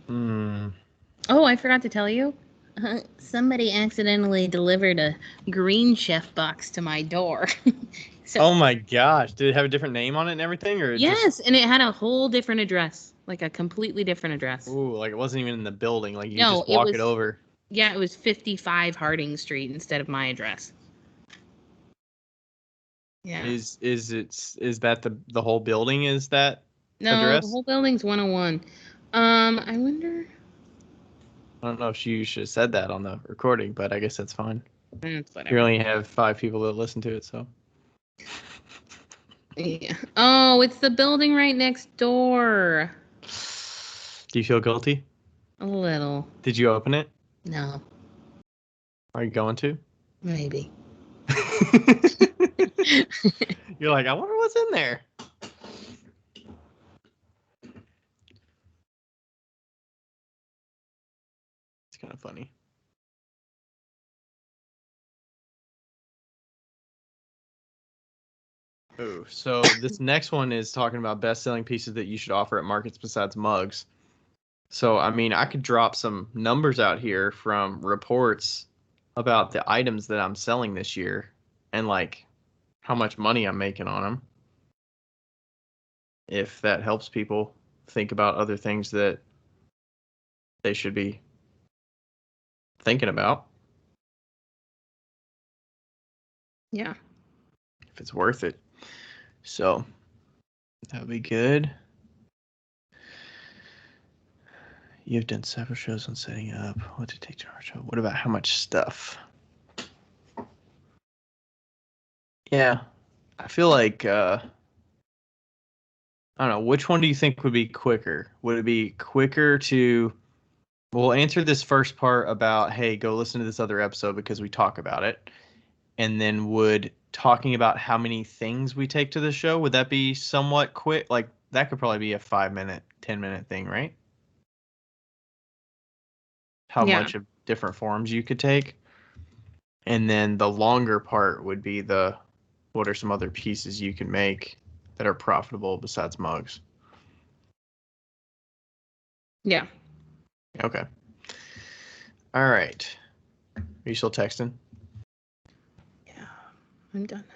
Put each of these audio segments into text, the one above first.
Oh, I forgot to tell you. Somebody accidentally delivered a Green Chef box to my door. So, oh my gosh. Did it have a different name on it and everything? Or yes, and it had a whole different address. Like a completely different address. Ooh, like it wasn't even in the building. Like you just walk it over. Yeah, it was 55 Harding Street instead of my address. Yeah. Is that the whole building is that no, address? The whole building's 101. I wonder. I don't know if you should have said that on the recording, but I guess that's fine. It's whatever. You only have 5 people that listen to it, so. Yeah. Oh, it's the building right next door. Do you feel guilty? A little. Did you open it? No. Are you going to? Maybe. You're like, I wonder what's in there. It's kind of funny. Oh, so this next one is talking about best-selling pieces that you should offer at markets besides mugs. So, I mean, I could drop some numbers out here from reports about the items that I'm selling this year and, like, how much money I'm making on them. If that helps people think about other things that they should be thinking about. Yeah. If it's worth it. So, that would be good. You've done several shows on setting up. What to take to our show? What about how much stuff? Yeah. I feel like, I don't know. Which one do you think would be quicker? Would it be quicker to... We'll answer this first part about, hey, go listen to this other episode because we talk about it. And then would talking about how many things we take to the show, would that be somewhat quick? Like, that could probably be a 5-minute, 10-minute thing, right? How much of different forms you could take. And then the longer part would be the, what are some other pieces you can make that are profitable besides mugs? Yeah. Okay. All right. Are you still texting? Yeah. I'm done now.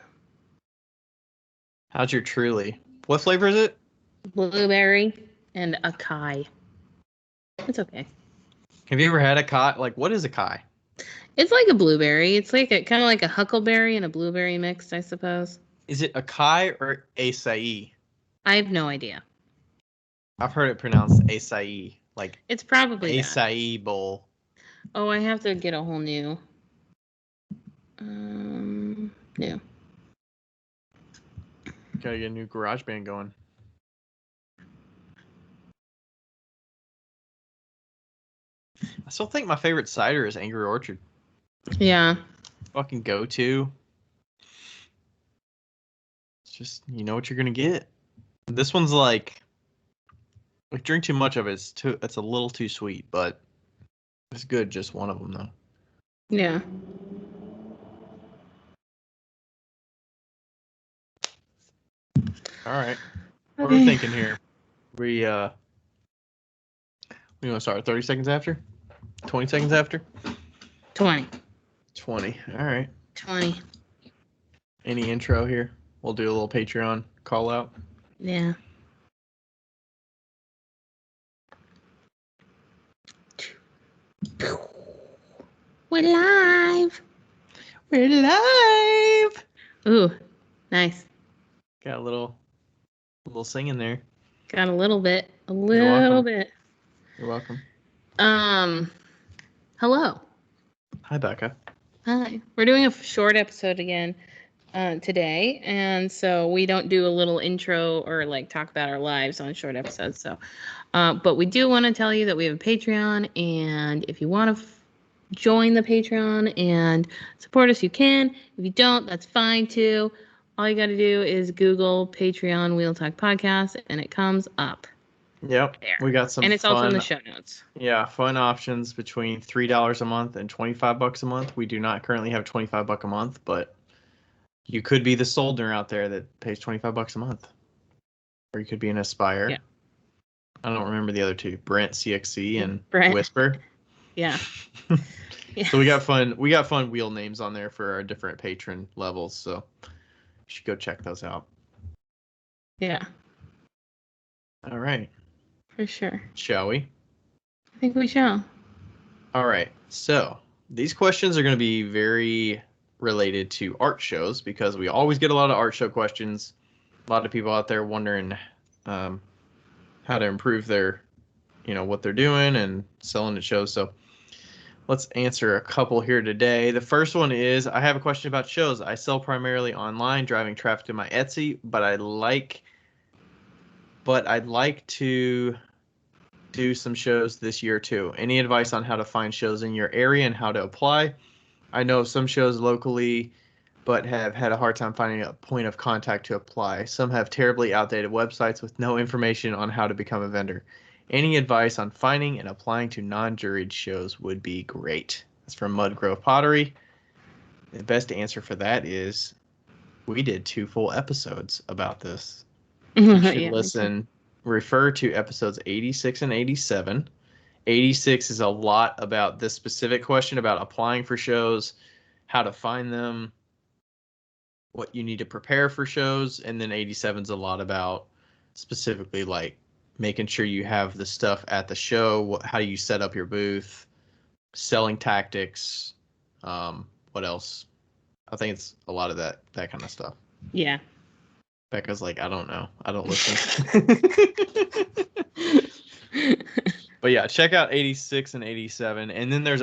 How's your Truly? What flavor is it? Blueberry and acai. It's okay. Have you ever had acai? Like, what is acai? It's like a blueberry. It's like kind of like a huckleberry and a blueberry mixed, I suppose. Is it acai or acai? I have no idea. I've heard it pronounced acai. Like, it's probably acai bowl. Oh, I have to get a whole new. New. Gotta get a new garage band going. I still think my favorite cider is Angry Orchard. Yeah. Fucking go-to. It's just, you know what you're gonna get. This one's like, if you drink too much of it, it's a little too sweet, but it's good. Just one of them though. Yeah. All right. Okay. What are we thinking here? We want to start 30 seconds after? 20 seconds after? 20. 20. All right. 20. Any intro here? We'll do a little Patreon call out. Yeah. We're live. We're live. Ooh, nice. Got a little singing there. Got a little bit. A little bit. You're welcome. Hello. Hi, Becca. Hi. We're doing a short episode again today, and so we don't do a little intro or like talk about our lives on short episodes. So, but we do want to tell you that we have a Patreon, and if you want to join the Patreon and support us, you can. If you don't, that's fine too. All you got to do is Google Patreon Wheel Talk Podcast, and it comes up. Yep. There. We got some and it's fun, also in the show notes. Yeah, fun options between $3 a month and $25 a month. We do not currently have $25 a month, but you could be the soldier out there that pays $25 a month. or you could be an Aspire. Yeah. I don't remember the other two, Brent, CXC, and Brent. Whisper. Yeah. Yeah. So we got fun wheel names on there for our different patron levels. So you should go check those out. Yeah. All right. For sure. Shall we? I think we shall. All right. So these questions are going to be very related to art shows because we always get a lot of art show questions. A lot of people out there wondering how to improve their, what they're doing and selling at shows. So let's answer a couple here today. The first one is, I have a question about shows. I sell primarily online, driving traffic to my Etsy, but I'd like to do some shows this year too. Any advice on how to find shows in your area and how to apply? I know some shows locally, but have had a hard time finding a point of contact to apply. Some have terribly outdated websites with no information on how to become a vendor. Any advice on finding and applying to non-juried shows would be great. That's from Mud Grove Pottery. The best answer for that is we did 2 full episodes about this. You should refer to episodes 86 and 87. 86 is a lot about this specific question about applying for shows, how to find them, what you need to prepare for shows, and then 87 is a lot about specifically like making sure you have the stuff at the show, how you set up your booth, selling tactics, what else? I think it's a lot of that kind of stuff. Yeah. Becca's like, I don't know. I don't listen. But yeah, check out 86 and 87. And then there's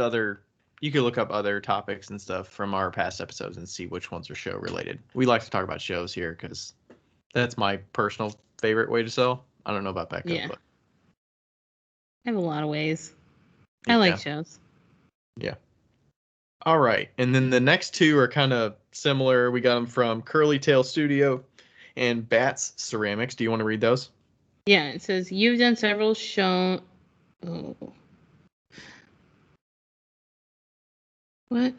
you could look up other topics and stuff from our past episodes and see which ones are show related. We like to talk about shows here because that's my personal favorite way to sell. I don't know about Becca. Yeah. But I have a lot of ways. I like shows. Yeah. All right. And then the next two are kind of similar. We got them from Curly Tail Studio and Bats Ceramics. Do you want to read those? Yeah. It says, you've done several show. Oh. What?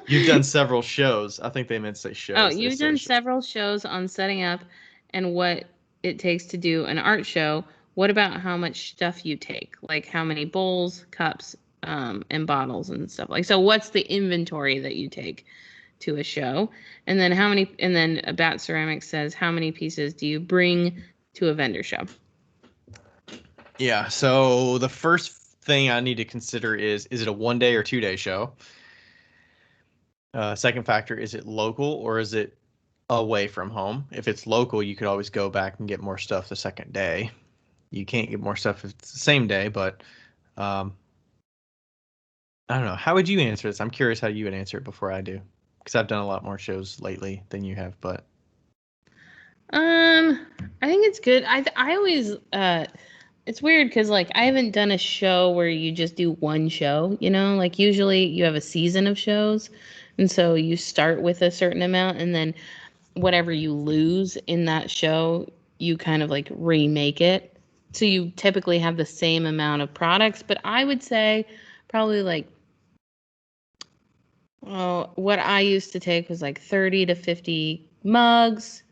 You've done several shows. I think they meant to say shows. Oh, you've done several shows on setting up and what it takes to do an art show. What about how much stuff you take? Like how many bowls, cups, and bottles and stuff like. So what's the inventory that you take to a show? And then Bat Ceramics says, how many pieces do you bring to a vendor show? Yeah, so the first thing I need to consider is it a 1 day or 2 day show? Second factor, is it local or is it away from home? If it's local, you could always go back and get more stuff the second day. You can't get more stuff if it's the same day, but I don't know. How would you answer this? I'm curious how you would answer it before I do, because I've done a lot more shows lately than you have. But I think it's good. I always it's weird because like I haven't done a show where you just do one show. Like usually you have a season of shows, and so you start with a certain amount, and then whatever you lose in that show, you kind of like remake it. So you typically have the same amount of products, but I would say probably like, what I used to take was like 30 to 50 mugs,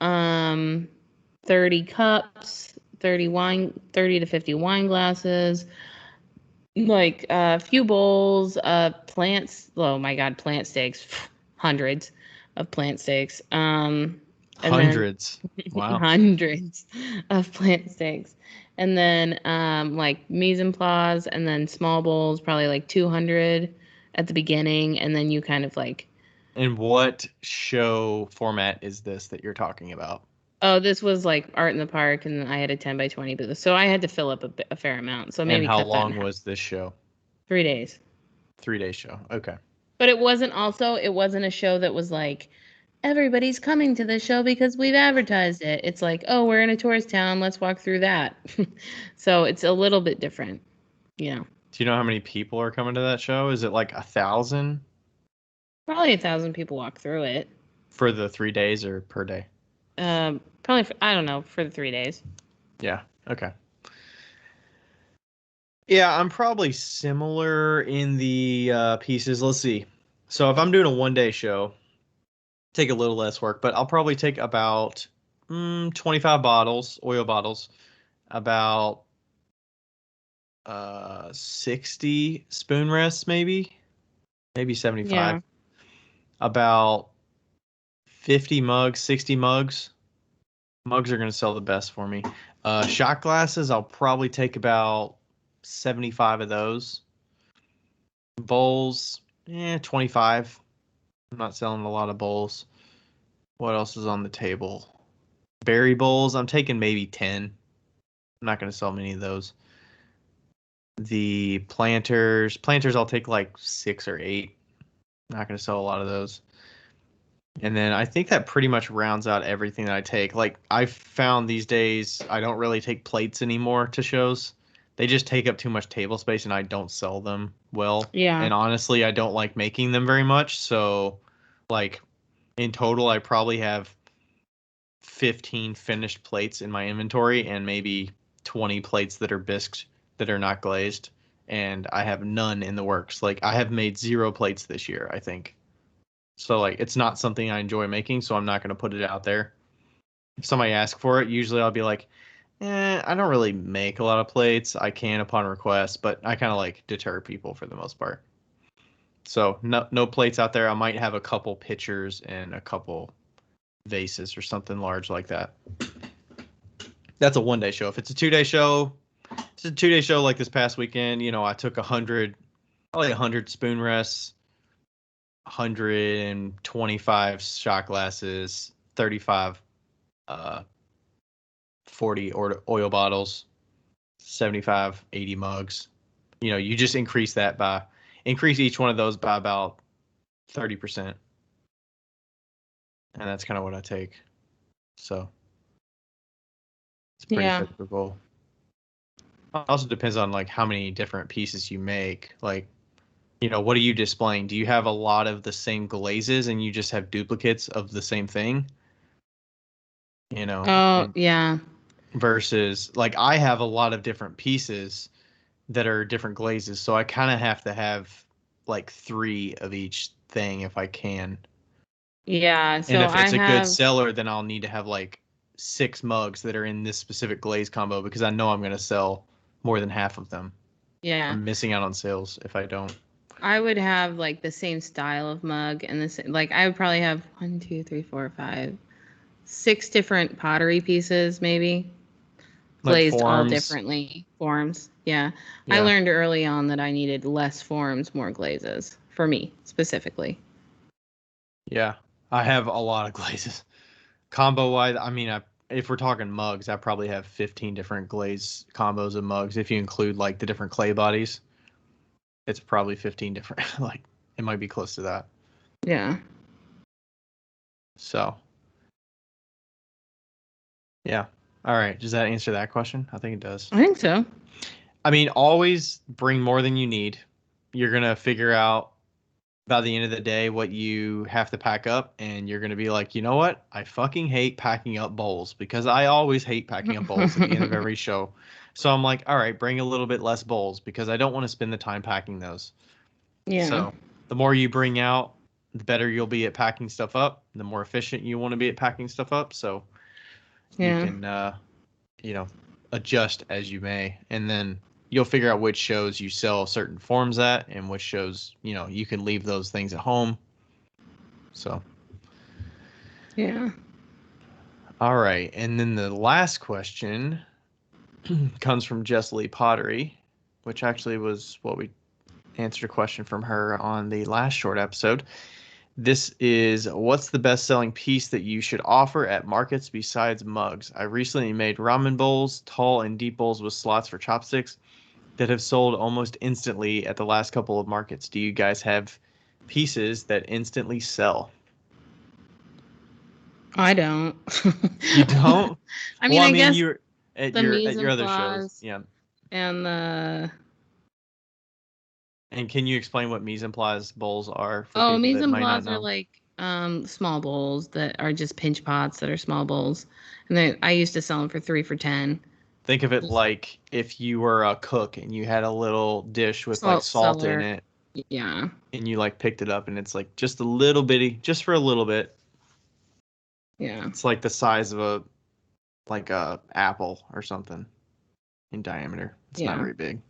30 cups, 30 to 50 wine glasses, like a few bowls, plants. Oh my God, plant stakes, hundreds of plant stakes. Hundreds. Wow. Hundreds of plant stakes. And then like mise en place, and then small bowls, probably like 200 at the beginning, and then you kind of like. And what show format is this that you're talking about? Oh, this was like Art in the Park, and I had a 10 by 20 booth, so I had to fill up a fair amount. So maybe. And how long was this show? 3 days. 3 day show. Okay. But it wasn't a show that was like, everybody's coming to this show because we've advertised it. It's like, oh, we're in a tourist town, let's walk through that. So it's a little bit different, Do you know how many people are coming to that show? Is it like 1,000? Probably 1,000 people walk through it. For the 3 days or per day? Probably, I don't know, for the 3 days. Yeah. Okay. Yeah, I'm probably similar in the pieces. Let's see. So if I'm doing a 1 day show, take a little less work, but I'll probably take about 25 bottles, oil bottles, about 60 spoon rests, maybe 75. Yeah. About 50 mugs, 60 mugs. Mugs are going to sell the best for me. Shot glasses, I'll probably take about 75 of those. Bowls, 25. I'm not selling a lot of bowls. What else is on the table? Berry bowls, I'm taking maybe 10. I'm not going to sell many of those. The planters, I'll take like 6 or 8. Not going to sell a lot of those. And then I think that pretty much rounds out everything that I take. Like I've found these days, I don't really take plates anymore to shows. They just take up too much table space and I don't sell them well. Yeah. And honestly, I don't like making them very much. So like in total, I probably have 15 finished plates in my inventory and maybe 20 plates that are bisqued that are not glazed. And I have none in the works. Like I have made 0 plates this year, I think. So like it's not something I enjoy making, so I'm not going to put it out there. If somebody asks for it, usually I'll be like, I don't really make a lot of plates. I can upon request, but I kind of like deter people for the most part. So no plates out there. I might have a couple pitchers and a couple vases or something large like that. That's a 1-day show. If it's a 2-day show, it's a 2-day show like this past weekend. You know, I took probably 100 spoon rests, 125 shot glasses, 35 40 oil bottles, 75, 80 mugs. You know, you just increase each one of those by about 30%. And that's kind of what I take. So it's pretty Yeah. typical. Also depends on like how many different pieces you make. Like, you know, what are you displaying? Do you have a lot of the same glazes and you just have duplicates of the same thing? You know, Oh, and yeah. versus like I have a lot of different pieces that are different glazes, so I kind of have to have like 3 of each thing if I can. Yeah. And So if I it's a good have, seller, then I'll need to have like 6 mugs that are in this specific glaze combo because I know I'm going to sell more than half of them. yeah. I'm missing out on sales if I don't. I would have like the same style of mug and this like I would probably have 1, 2, 3, 4, 5, 6 different pottery pieces maybe Like glazed all forms. differently forms. Yeah. I Yeah. learned early on that I needed less forms, more glazes for me specifically. Yeah. I have a lot of glazes. Combo wise, I mean, if we're talking mugs, I probably have 15 different glaze combos of mugs if you include like the different clay bodies. It's probably 15 different. Like it might be close to that. Yeah. So yeah. All right. Does that answer that question? I think it does. I think so. I mean, always bring more than you need. You're gonna figure out by the end of the day what you have to pack up, and you're gonna be like, you know what? I fucking hate packing up bowls because I always hate packing up bowls at the end of every show. So I'm like, all right, bring a little bit less bowls because I don't want to spend the time packing those. Yeah. So the more you bring out, the better you'll be at packing stuff up. The more efficient you want to be at packing stuff up. So you Yeah. can, you know, adjust as you may, and then you'll figure out which shows you sell certain forms at, and which shows, you know, you can leave those things at home. So, Yeah. all right, and then the last question comes from Jess Lee Pottery, which actually was what we answered a question from her on the last short episode. This is what's the best selling piece that you should offer at markets besides mugs? I recently made ramen bowls, tall and deep bowls with slots for chopsticks that have sold almost instantly at the last couple of markets. Do you guys have pieces that instantly sell? I don't. You don't? I Well, mean, I I mean, guess you're the at mise your en other shows, place yeah. and the And can you explain what mise en place bowls are for oh, people mise that en might not place are know? like small bowls that are just pinch pots that are small bowls, and I used to sell them for 3 for 10. Think of it Just like if you were a cook and you had a little dish with like salt salt in cellar. it Yeah. and you like picked it up and it's like just a little bitty, just for a little bit. Yeah. It's like the size of a like a apple or something in diameter. It's not Yeah. very big.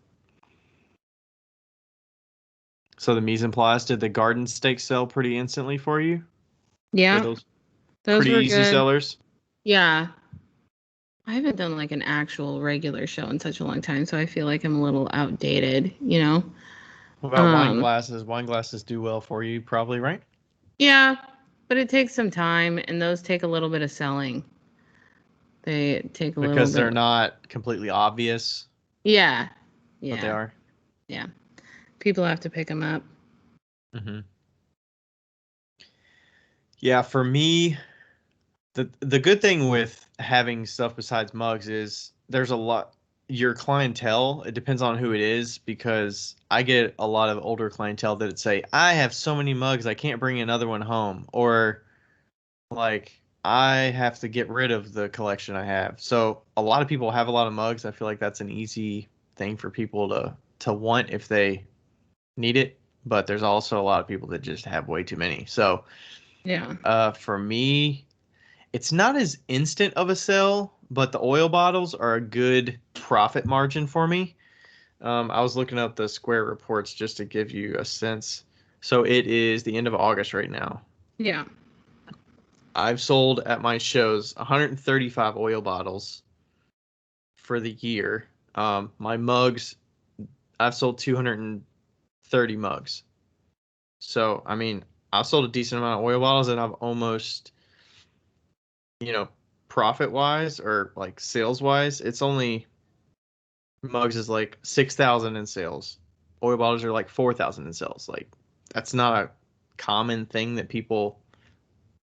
So the mise en place, did the garden steak sell pretty instantly for you? Were Yeah. those Those pretty were easy good. sellers? Yeah. I haven't done like an actual regular show in such a long time, so I feel like I'm a little outdated, you know? What about wine Um, glasses? Wine glasses do well for you, probably, right? yeah, but it takes some time and those take a little bit of selling. They take a little Because they're bit. not completely obvious Yeah. what they Yeah. are. Yeah. People have to pick them up. Hmm. Yeah, for me, the good thing with having stuff besides mugs is there's a lot your clientele, it depends on who it is because I get a lot of older clientele that say, I have so many mugs I can't bring another one home, or like I have to get rid of the collection I have. So a lot of people have a lot of mugs. I feel like that's an easy thing for people to want if they need it, but there's also a lot of people that just have way too many. So Yeah. for me, it's not as instant of a sell, but the oil bottles are a good profit margin for me. I was looking up the Square reports just to give you a sense. So it is the end of August right now. Yeah. I've sold at my shows 135 oil bottles for the year. My mugs, I've sold 230 mugs. So, I mean, I've sold a decent amount of oil bottles and I've almost, you know, profit wise or like sales wise, it's only mugs is like 6,000 in sales. Oil bottles are like 4,000 in sales. Like that's not a common thing that people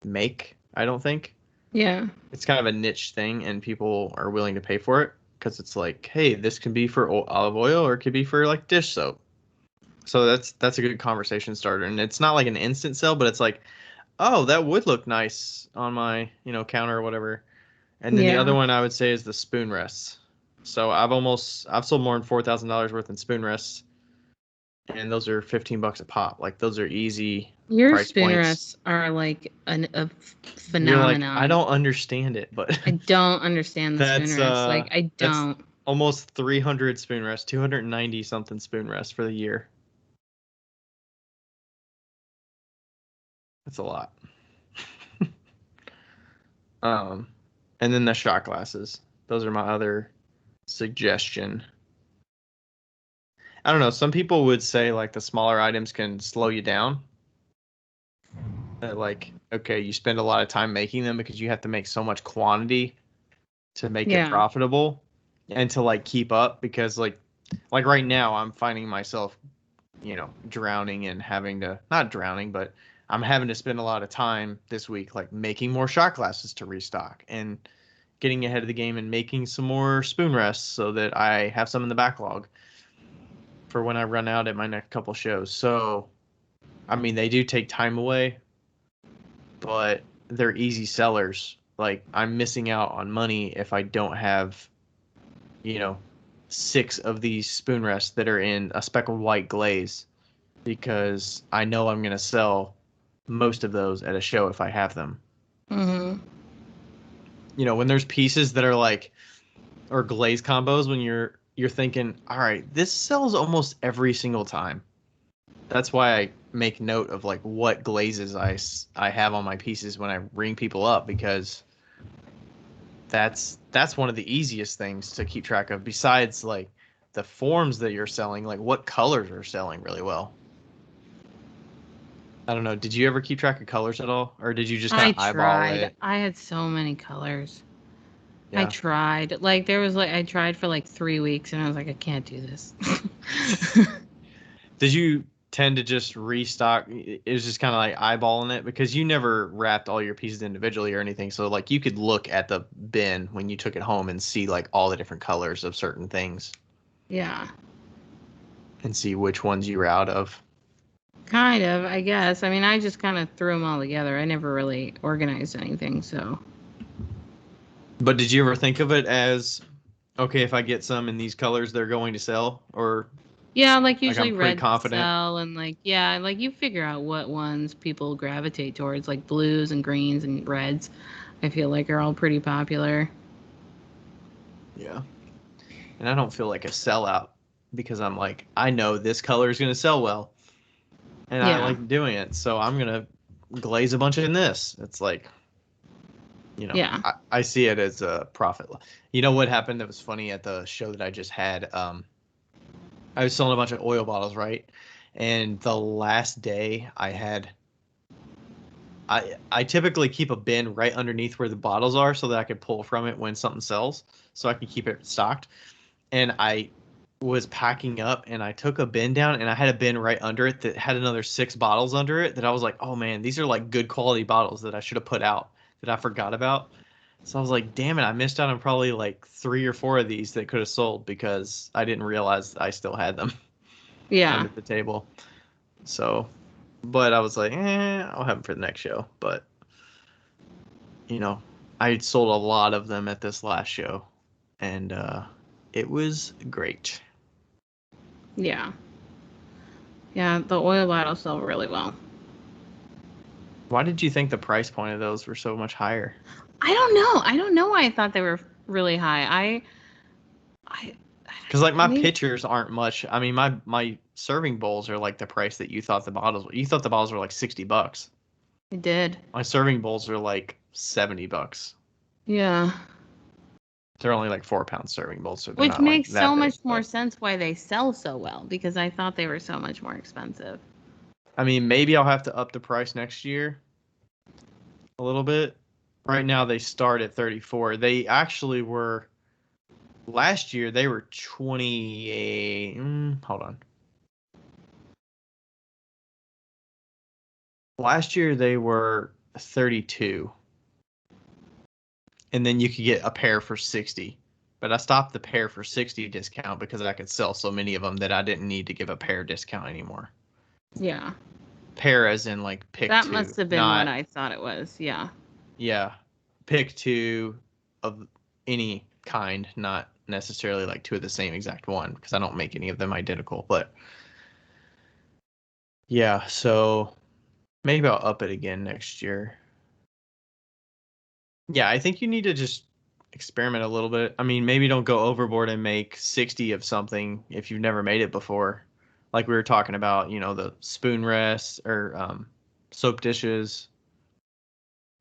make, I don't think. Yeah. It's kind of a niche thing and people are willing to pay for it because it's like, hey, this can be for olive oil or it could be for like dish soap. So that's a good conversation starter. And it's not like an instant sell, but it's like, oh, that would look nice on my, counter or whatever. And then the other Yeah. one I would say is the spoon rests. So I've sold more than $4,000 worth in spoon rests, and those are 15 bucks a pop. Like those are easy Your price spoon points. rests are like a You're like, I phenomenon. don't understand it, but I don't understand the spoon that's rests. Like I that's don't. almost 300 spoon rests, 290 something spoon rests for the year. That's a lot. Um, and then the shot glasses. Those are my other suggestion. I don't know. Some people would say like the smaller items can slow you down. That like, okay, you spend a lot of time making them because you have to make so much quantity to make it Yeah. profitable and to like keep up because like right now I'm finding myself, drowning and having to not drowning, but I'm having to spend a lot of time this week like making more shot glasses to restock and getting ahead of the game and making some more spoon rests so that I have some in the backlog for when I run out at my next couple shows. So, I mean, they do take time away, but they're easy sellers. Like I'm missing out on money if I don't have, you know, 6 of these spoon rests that are in a speckled white glaze because I know I'm going to sell most of those at a show if I have them. Mhm. When there's pieces that are like or glaze combos when you're thinking, "All right, this sells almost every single time." That's why I make note of like what glazes I have on my pieces when I ring people up because that's one of the easiest things to keep track of besides like the forms that you're selling, like what colors are selling really well. I don't know. Did you ever keep track of colors at all, or did you just kind I of eyeball tried. it? I had so many colors. I Yeah. tried. Like there was like I tried for like 3 weeks and I was like, I can't do this. Did you tend to just restock? It was just kind of like eyeballing it because you never wrapped all your pieces individually or anything. So like you could look at the bin when you took it home and see like all the different colors of certain things Yeah. and see which ones you were out of. Kind of, I guess. I mean, I just kind of threw them all together. I never really organized anything, so. But did you ever think of it as okay, if I get some in these colors, they're going to sell, or Yeah, like like I'm usually pretty red confident? sell and like yeah, like you figure out what ones people gravitate towards, like blues and greens and reds. I feel like are all pretty popular. and I don't feel like a sellout because I'm like, I know this color is going to sell well, and I Yeah. like doing it, so I'm going to glaze a bunch in this. It's like, Yeah. I see it as a profit. You know what happened that was funny at the show that I just had? I was selling a bunch of oil bottles, right? And the last day I typically keep a bin right underneath where the bottles are so that I could pull from it when something sells, so I can keep it stocked. And I was packing up and I took a bin down and I had a bin right under it that had another 6 bottles under it that I was like, oh man, these are like good quality bottles that I should have put out that I forgot about. So I was like, damn it, I missed out on probably like 3 or 4 of these that could have sold because I didn't realize I still had them Yeah. under the table. So, but I was like, I'll have them for the next show. But, you know, I sold a lot of them at this last show and it was great. Yeah. Yeah. The oil bottles sell really well. Why did you think the price point of those were so much higher? I don't know. I don't know why I thought they were really high. I Because like my maybe pitchers aren't much. I mean, my serving bowls are like the price that you thought the bottles were. You thought the bottles were like $60. I did. My serving bowls are like $70. Yeah. They're only like 4 pound serving bowls, so they're Which not like makes so that big. much more But sense why they sell so well because I thought they were so much more expensive. I mean, maybe I'll have to up the price next year a little bit. Right now they start at 34. They actually were last year. They were 28. Hold on. Last year they were 32. And then you could get a pair for 60. But I stopped the pair for 60 discount because I could sell so many of them that I didn't need to give a pair discount anymore. Yeah. Pair as in like pick That two, must have been what not I thought it was. Yeah. yeah, pick two of any kind, not necessarily like two of the same exact one because I don't make any of them identical. But yeah, so maybe I'll up it again next year. Yeah, I think you need to just experiment a little bit. I mean, maybe don't go overboard and make 60 of something if you've never made it before. Like we were talking about, the spoon rests or soap dishes.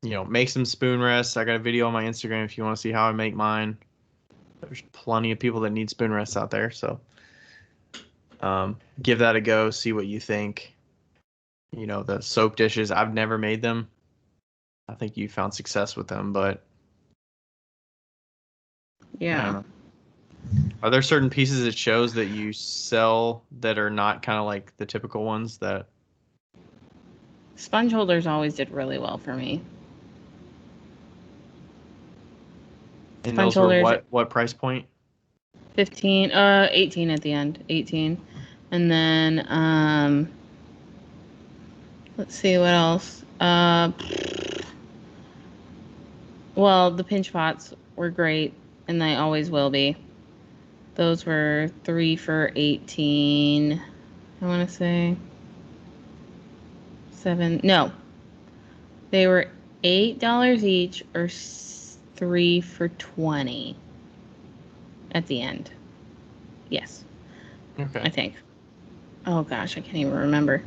Make some spoon rests. I got a video on my Instagram if you want to see how I make mine. There's plenty of people that need spoon rests out there, so give that a go. See what you think. The soap dishes, I've never made them. I think you found success with them, but I don't Yeah. know. Are there certain pieces it shows that you sell that are not kind of like the typical ones that? Sponge holders always did really well for me. And Sponge those were holders what price point? 15 18 at the end. 18. And then let's see what else. Well, the pinch pots were great and they always will be. Those were 3 for 18. I want to say 7. No. They were $8 each or 3 for 20 at the end. Yes, Okay. I think. Oh gosh, I can't even remember.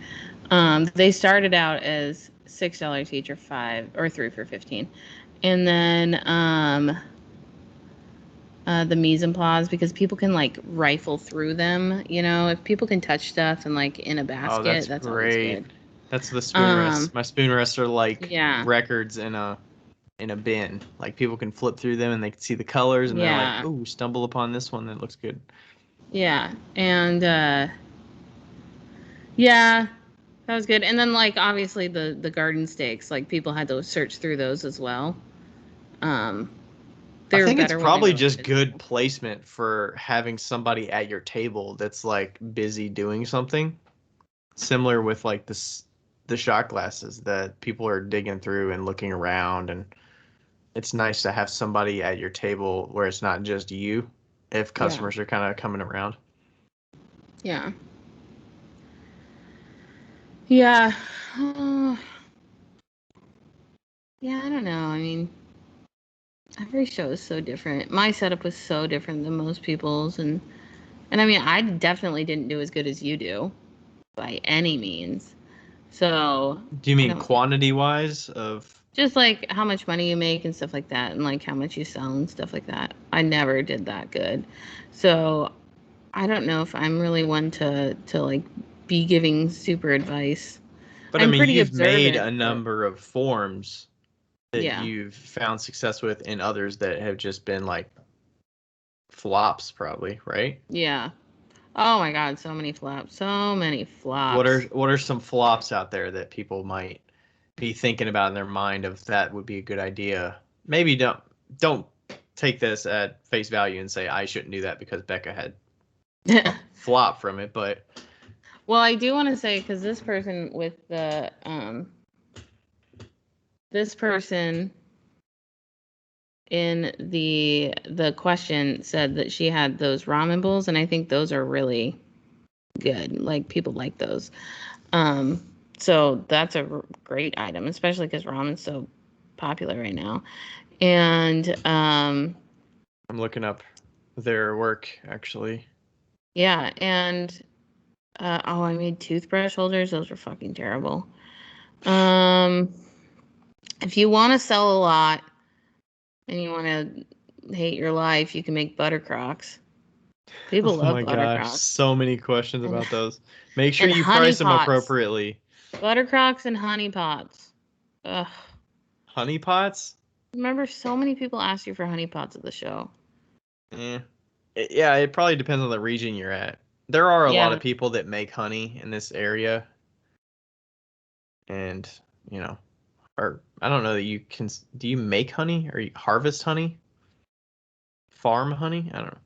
They started out as $6 each or 5 or 3 for 15. And then the mise en place because people can like rifle through them, if people can touch stuff and like in a Oh, basket, that's that's always great. good. That's the spoon rests. Um, My spoon rests are like yeah, records in a bin. Like people can flip through them and they can see the colors and they're like, yeah, "Ooh, stumble upon this one that looks good." yeah. And yeah, that was good. And then like obviously the garden stakes, like people had to search through those as well. Um, I they were think it's better when they were probably like just good visible. placement for having somebody at your table that's like busy doing something. Similar with like the shot glasses that people are digging through and looking around, and it's nice to have somebody at your table where it's not just you if Yeah, customers are kind of coming around. yeah, yeah. Uh, yeah, I don't know. I mean, Every show is so different. My setup was so different than most people's, and I mean, I definitely didn't do as good as you do by any means. So Do you I mean don't quantity wise of? just like how much money you make and stuff like that, and like how much you sell and stuff like that. I never did that good. So I don't know if I'm really one to like be giving super advice. But I I'm mean, pretty you've made observant, a but number of forms that yeah. you've found success with, and others that have just been like flops, probably, right? Yeah. Oh my God, so many flops. So many flops. What are some flops out there that people might be thinking about in their mind of that would be a good idea? Maybe don't take this at face value and say I shouldn't do that because Becca had a flop from it, but Well, I do want to say because this person in the question said that she had those ramen bowls, and I think those are really good. Like people like those. Um, so that's a great item, especially because ramen's so popular right now. And I'm looking up their work actually. yeah, and oh, I made toothbrush holders. Those were fucking terrible. Um, if you want to sell a lot and you want to hate your life, you can make butter crocs. People Oh love my butter gosh, crocs so many questions and about those. Make sure and you honey price them pots. appropriately. Butter crocs and honey pots. Ugh. Honey pots? Remember, so many people asked you for honey pots at the show. Eh. Yeah, it probably depends on the region you're at. There are a lot Yeah, of people that make honey in this area, and you know, or I don't know that you can. Do you make honey or you harvest honey? Farm honey? I don't know.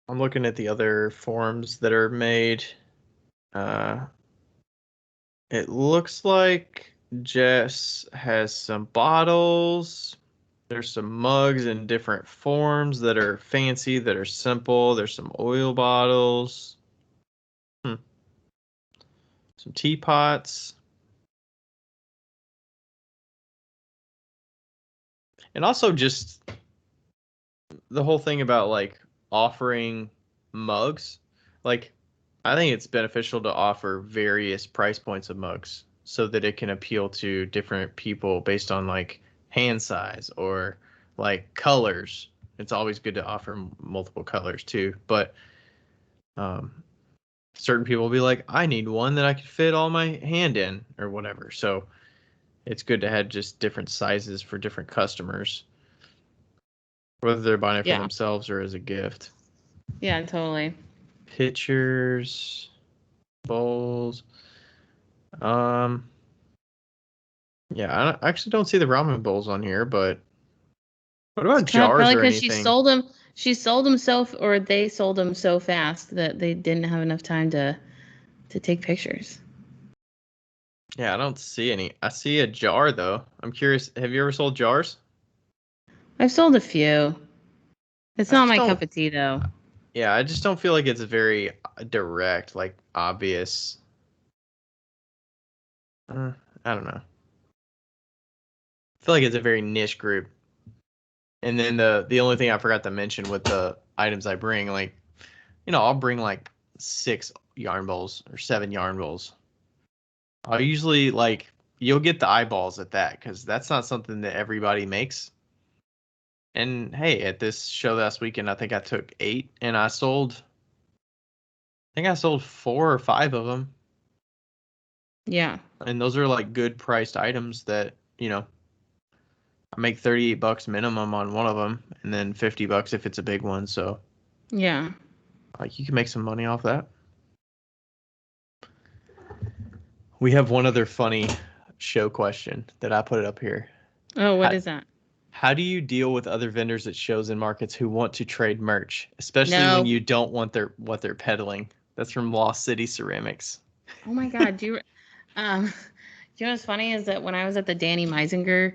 I'm looking at the other forms that are made. Uh, it looks like Jess has some bottles. There's some mugs in different forms that are fancy, that are simple. There's some oil bottles, hmm, some teapots, and also just the whole thing about like offering mugs. Like, I think it's beneficial to offer various price points of mugs so that it can appeal to different people based on like hand size or like colors. It's always good to offer multiple colors too, but um, certain people will be like, I need one that I could fit all my hand in or whatever. So it's good to have just different sizes for different customers, whether they're buying it for yeah, themselves or as a gift. yeah, totally. Pitchers, bowls. Um, yeah, I actually don't see the ramen bowls on here, but what It's about kind of jars probably or because she anything? sold them. She sold them or they sold them so fast that they didn't have enough time to take pictures. Yeah, I don't see any. I see a jar though. I'm curious, have you ever sold jars? I've sold a few. It's I not just my don't. cup of tea though. Yeah, I just don't feel like it's very direct, like obvious. Uh, I don't know. I feel like it's a very niche group. And then the only thing I forgot to mention with the items I bring, like, I'll bring like 6 yarn bowls or 7 yarn bowls. I'll usually like you'll get the eyeballs at that because that's not something that everybody makes. And hey, at this show last weekend, I think I took 8 and I sold 4 or 5 of them. Yeah, And those are like good priced items that, I make $38 minimum on one of them and then $50 if it's a big one. So yeah. like you can make some money off that. We have one other funny show question that I put it up here. Oh, what How, is that? how do you deal with other vendors at shows and markets who want to trade merch, especially when No. you don't want what they're peddling? That's from Lost City Ceramics Oh my God. Um, do you know what's funny is that when I was at the Danny Meisinger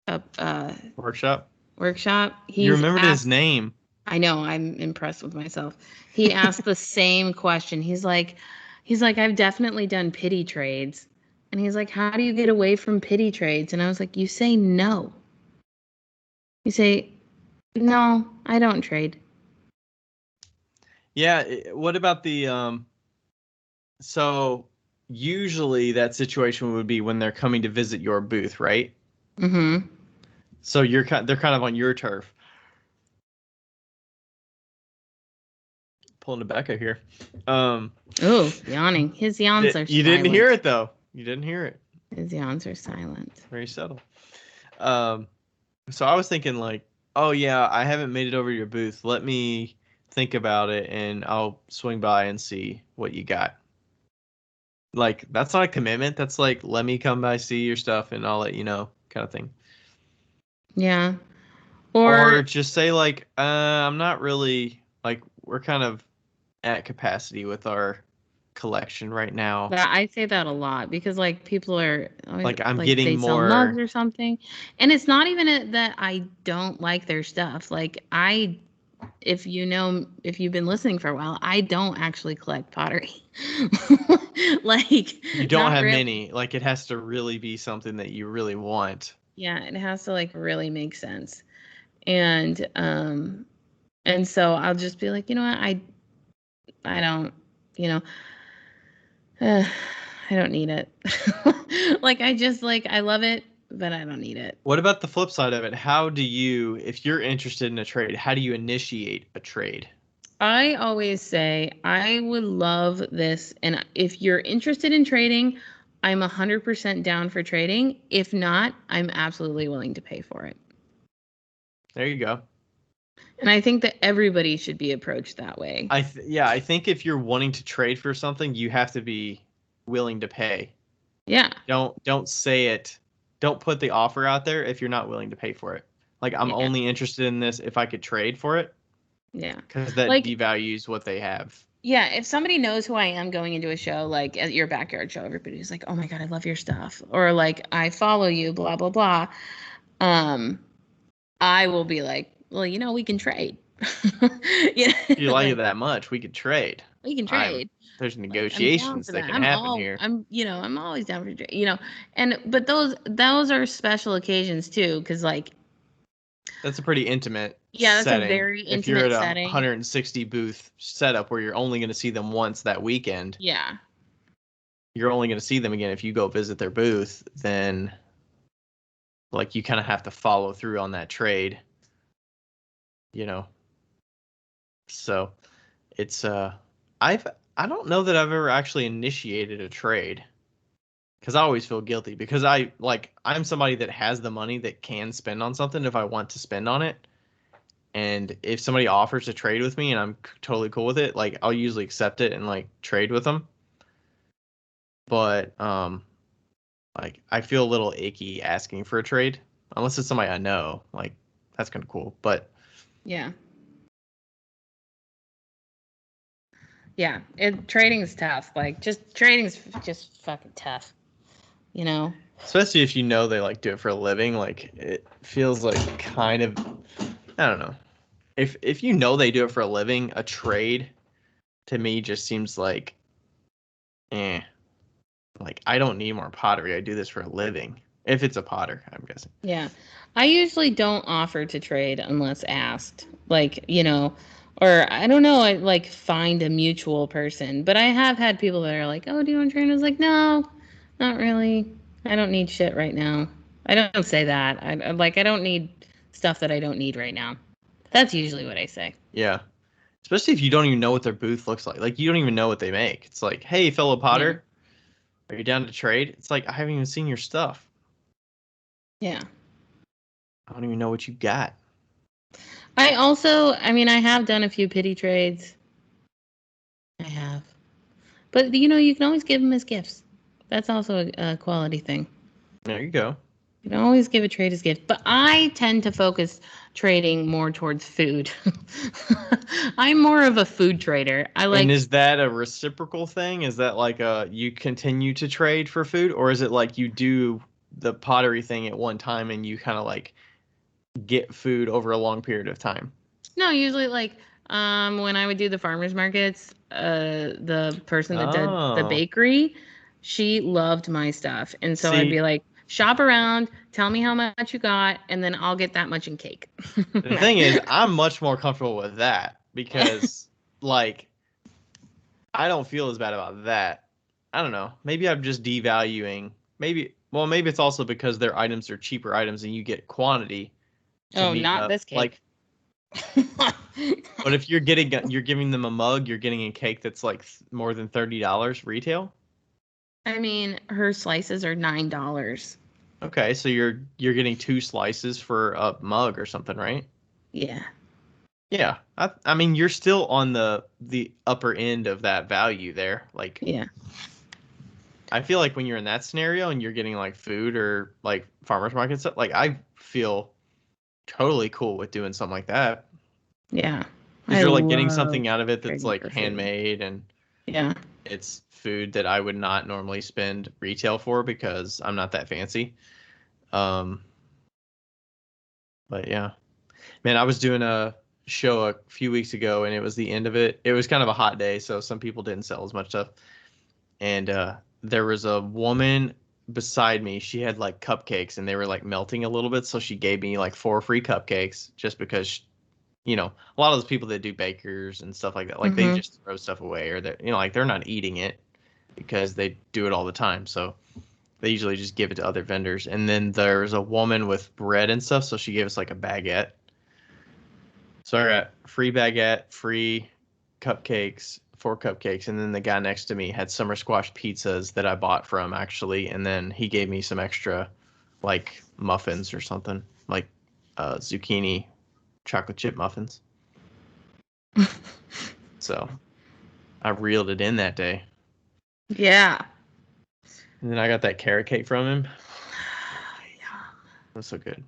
uh, uh, workshop. workshop, You he's remembered his asked. name. I know, I'm impressed with myself. He asked the same question. He's like, I've definitely done pity trades. And he's like, how do you get away from pity trades? And I was like, you say no. You say, no, I don't trade. Yeah. What about the so usually that situation would be when they're coming to visit your booth, right? Mm-hmm. So they're kind of on your turf. Pulling a Becca here. Oh, yawning. His yawns are You didn't hear silent. it though. You didn't hear it. His yawns are silent. Very subtle. Um, so I was thinking like, oh yeah, I haven't made it over to your booth. Let me think about it, and I'll swing by and see what you got. Like that's not a commitment. That's like let me come by, see your stuff, and I'll let you know, kind of thing. Yeah. Or Or just say like, I'm not really like we're kind of at capacity with our collection right now. that I say that a lot because like people are always Like I'm like getting they sell mugs more. or something. And it's not even that I don't like their stuff. Like if you know if you've been listening for a while, I don't actually collect pottery. Like You don't not have really. many. Like it has to really be something that you really want. Yeah, it has to like really make sense. And so I'll just be like, you know what? I don't, you know, uh, I don't need it. Like I just like I love it, but I don't need it. What about the flip side of it? How do you, if you're interested in a trade, how do you initiate a trade? I always say I would love this, and if you're interested in trading, I'm 100% down for trading. If not, I'm absolutely willing to pay for it. There you go. And I think that everybody should be approached that way. Yeah, I think if you're wanting to trade for something, you have to be willing to pay. Yeah. Don't say it. Don't put the offer out there if you're not willing to pay for it. Like I'm Yeah. only interested in this if I could trade for it, Yeah. because that Like, devalues what they have. yeah, if somebody knows who I am going into a show, like at your backyard show, everybody's like, "Oh my God, I love your stuff," or like, "I follow you," blah blah blah. Um, I will be like, "Well, we can trade." You If you know, like it like that much, we could trade. we can I'm trade. There's Like I'm down negotiations for that that. can happen here. I'm always down for trade. And but those are special occasions too, because like, That's a pretty intimate yeah, that's a setting. very If you're intimate at a setting. 160 booth setup where you're only going to see them once that weekend, Yeah, you're only going to see them again if you go visit their booth, then like you kind of have to follow through on that trade, you know. So, it's I've I don't know that I've ever actually initiated a trade because I always feel guilty because I'm somebody that has the money that can spend on something if I want to spend on it. And if somebody offers to trade with me and I'm totally cool with it, like I'll usually accept it and like trade with them. But like I feel a little icky asking for a trade unless it's somebody I know. Like that's kind of cool. But yeah, yeah. Trading's tough. Like just trading's just fucking tough. You know. especially if you know they like do it for a living, like it feels like kind of I don't know. If you know they do it for a living, a trade to me just seems like eh. Like I don't need more pottery. I do this for a living. If it's a potter, I'm guessing. Yeah. I usually don't offer to trade unless asked. Like, or I don't know, I like find a mutual person. But I have had people that are like, "Oh, do you want to trade?" I was like, "No, not really. I don't need shit right now." I don't say that. I don't need stuff that I don't need right now. That's usually what I say. Yeah. Especially if you don't even know what their booth looks like. Like you don't even know what they make. It's like, hey, fellow Yeah. Potter, are you down to trade? It's like I haven't even seen your stuff. Yeah. I don't even know what you got. I mean, I have done a few pity trades. I have. But you can always give them as gifts. That's also a quality thing. There you go. You can always give a trade as gift, but I tend to focus trading more towards food. I'm more of a food trader. I And like, is that a reciprocal thing? Is that like you continue to trade for food, or is it like you do the pottery thing at one time and you kind of like get food over a long period of time? no, usually like when I would do the farmers markets, the person that did the Oh, bakery, She loved my stuff. And so I'd See, be like, shop around, tell me how much you got, and then I'll get that much in cake. the thing is, I'm much more comfortable with that because, like, I don't feel as bad about that. I don't know. Maybe I'm just devaluing. Maybe it's also because their items are cheaper items and you get quantity to Oh, meet not up. this cake. Like, but if you're giving them a mug, you're getting a cake that's like more than $30 retail. I mean, her slices are $9. Okay, so you're getting 2 slices for a mug or something, right? Yeah. Yeah. I mean, you're still on the upper end of that value there. Like, Yeah. I feel like when you're in that scenario and you're getting like food or like farmers market stuff, like I feel totally cool with doing something like that. Yeah. Because I you're like getting love something out of it that's trading like for food. handmade and Yeah. it's food that I would not normally spend retail for because I'm not that fancy. Um, but yeah, man, I was doing a show a few weeks ago and it was the end of it. It was kind of a hot day, so some people didn't sell as much stuff. And there was a woman beside me. She had like cupcakes and they were like melting a little bit, so she gave me like 4 free cupcakes just because a lot of those people that do bakers and stuff like that, like they Mm-hmm. just throw stuff away or that like they're not eating it because they do it all the time. So they usually just give it to other vendors. And then there's a woman with bread and stuff, so she gave us like a baguette. So I got free baguette, free cupcakes, 4 cupcakes, and then the guy next to me had summer squash pizzas that I bought from actually, and then he gave me some extra like muffins or something, like zucchini chocolate chip muffins. So I reeled it in that day. Yeah. And then I got that carrot cake from him. Yeah. That's so good.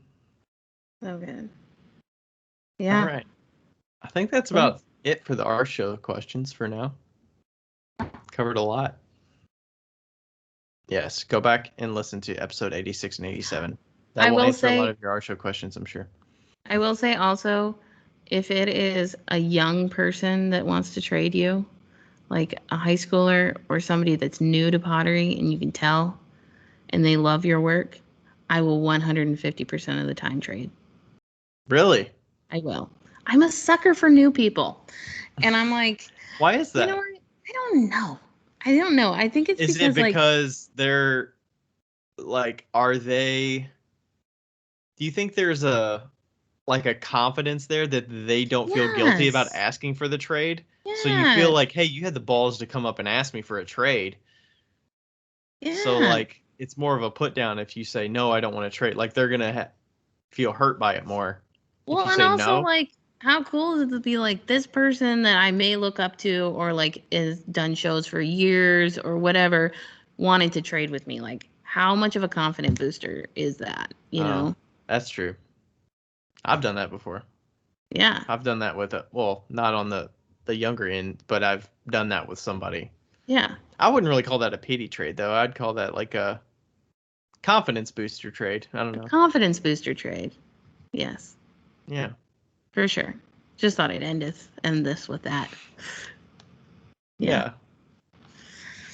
So good. All Yeah. right. I think that's Cool. about it for the R show questions for now. Covered a lot. Yes, go back and listen to episode 86 and 87. That I will will answer a lot say, of your R show questions, I'm sure. I will say also, if it is a young person that wants to trade you, like a high schooler or somebody that's new to pottery and you can tell and they love your work, I will 150% of the time trade. Really? I will. I'm a sucker for new people. And I'm like, Why is you know that? what? I don't know. I don't know. I think it's Is it because like, because they're like, are they, do you think there's a confidence there that they don't feel guilty about yes. asking for the trade? So you feel Yes. like, hey, you had the balls to come up and ask me for a trade. So Yeah. like, it's more of a put down if you say, no, I don't want to trade. Like, they're going to feel hurt by it more. If Well, you and say also no, like how cool is it to be like this person that I may look up to or like is done shows for years or whatever wanted to trade with me. Like how much of a confident booster is that, you oh, know? that's true. I've done that before. Yeah. I've done that with well, not on the younger end, but I've done that with somebody. Yeah. I wouldn't really call that a pity trade though. I'd call that like a confidence booster trade. I don't A know. confidence booster trade. Yes. Yeah. For sure. Just thought I'd end this with that. Yeah.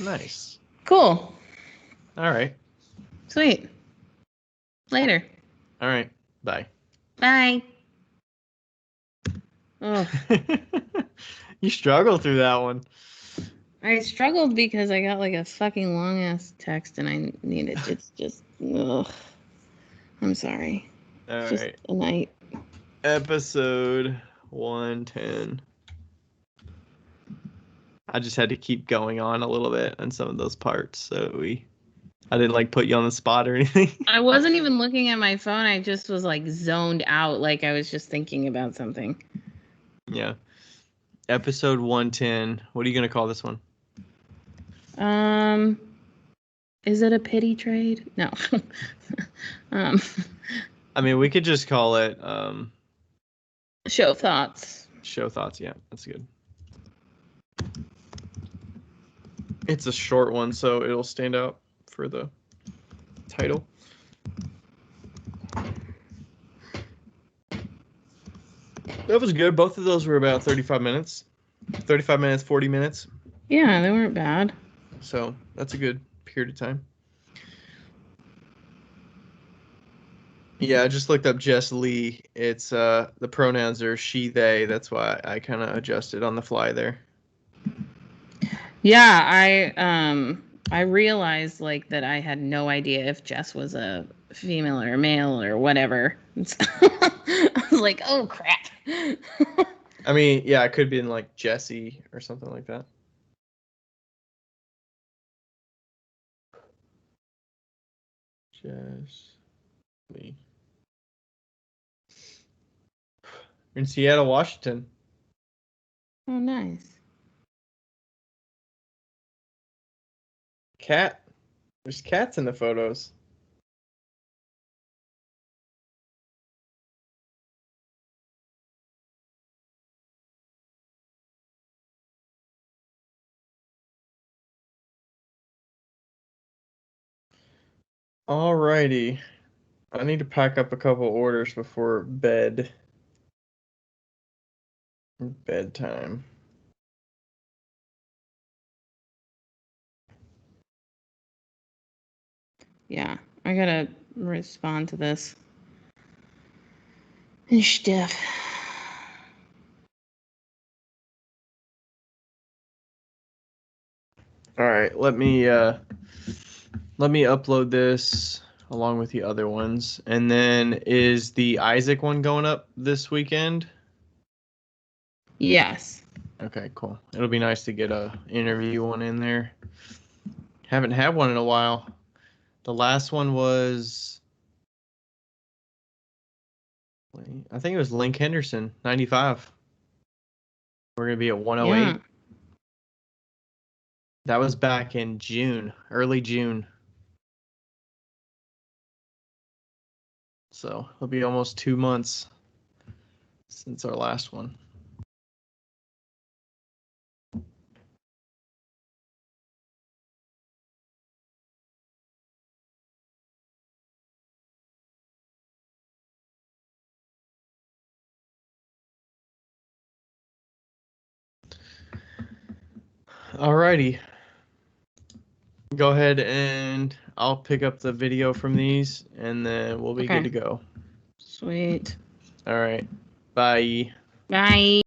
Yeah. Nice. Cool. All right. Sweet. Later. All right. Bye. Bye. Oh, You struggled through that one. I struggled because I got like a fucking long ass text and I needed it's just ugh. I'm sorry. All It's just right. a night. Episode 110. I just had to keep going on a little bit on some of those parts, so I didn't like put you on the spot or anything. I wasn't even looking at my phone. I just was like zoned out, like I was just thinking about something. Yeah. Episode 110. What are you gonna call this one? Um, is it a pity trade? No. um, I mean, we could just call it show thoughts. show thoughts. Yeah, that's good. It's a short one, so it'll stand out for the title. That was good. Both of those were about 35 minutes. 35 minutes, 40 minutes. Yeah, they weren't bad. So that's a good period of time. Yeah, I just looked up Jess Lee. It's the pronouns are she, they. That's why I kind of adjusted on the fly there. Yeah, I realized like that I had no idea if Jess was a female or male or whatever. I was like, oh crap. I mean, yeah, it could be in like Jesse or something like that. Jess Lee. In Seattle, Washington. Oh, nice. Cat. There's cats in the photos. Alrighty. I need to pack up a couple orders before bedtime. Yeah, I gotta respond to this and stuff. All right, let me upload this along with the other ones. And then is the Isaac one going up this weekend? Yes. Okay, cool. It'll be nice to get a interview one in there. Haven't had one in a while. The last one was, I think it was Link Henderson, 95. We're going to be at 108. Yeah. That was back in June, early June. So it'll be almost 2 months since our last one. Alrighty. Go ahead and I'll pick up the video from these and then we'll be good to go. Sweet. All right. Bye. Bye.